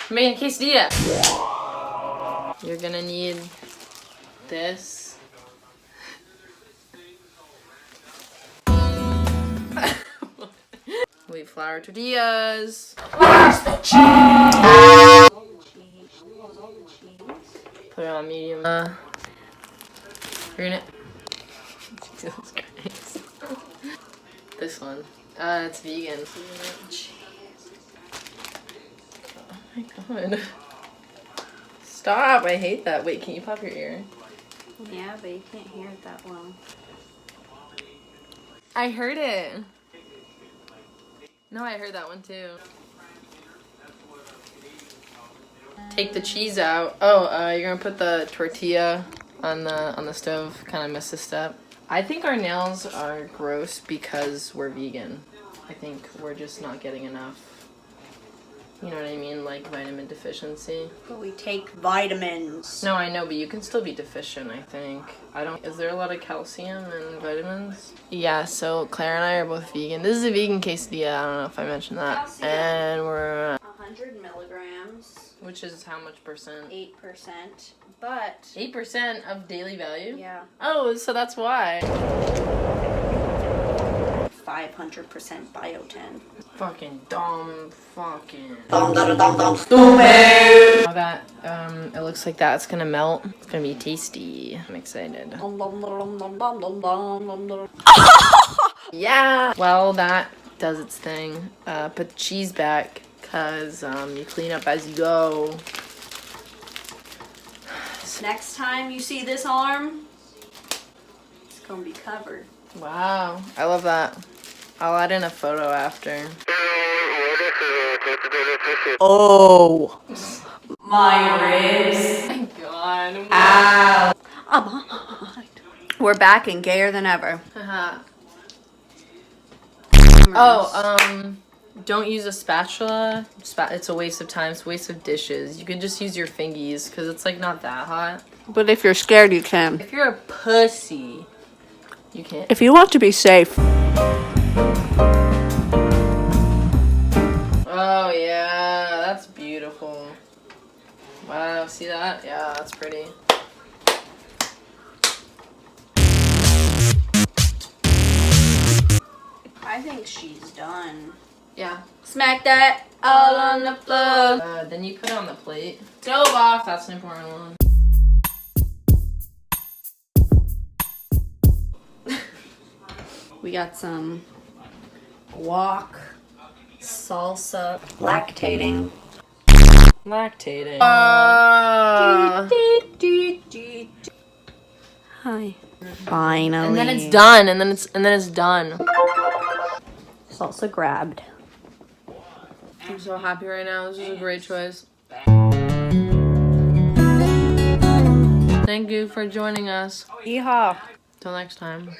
Making a quesadilla. You're gonna need this. Wheat flour tortillas. Put it on medium. You're gonna. Jesus Christ. This one. It's vegan. Oh my god. Stop, I hate that. Wait, can you pop your ear? Yeah, but you can't hear it that well. I heard it. No, I heard that one too. Take the cheese out. Oh, you're gonna put the tortilla on the stove. Kind of miss a step. I think our nails are gross because we're vegan. I think we're just not getting enough. You know what I mean? Like vitamin deficiency. But we take vitamins. No, I know, but you can still be deficient, I think. Is there a lot of calcium and vitamins? Yeah, so Clara and I are both vegan. This is a vegan quesadilla, I don't know if I mentioned that. Calcium. And we're 100 milligrams. which is how much percent? 8%. But 8% of daily value? yeah. Oh, so that's why. 500% biotin. Fucking dumb fucking Stupid! Now that it looks like that's gonna melt, it's gonna be tasty. I'm excited. Yeah! Well, that does its thing. Put the cheese back, cause you clean up as you go. Next time you see this arm, it's gonna be covered. Wow, I love that. I'll add in a photo after. Oh, my ribs. Oh my god. Ow. Oh, we're back and gayer than ever. Don't use a spatula. It's a waste of time. It's a waste of dishes. You can just use your fingies because it's like not that hot. But if you're scared, you can. If you're a pussy, you can't. If you want to be safe. Oh yeah, that's beautiful. Wow, see that? Yeah, that's pretty. I think she's done. Yeah. Smack that all on the floor. Then you put it on the plate. Stove off. That's an important one. We got some guac, salsa, lactating. Lactating. Hi. Finally. And then it's done. And then it's done. Salsa grabbed. I'm so happy right now. This is a great choice. Thank you for joining us. Yeehaw. Till next time.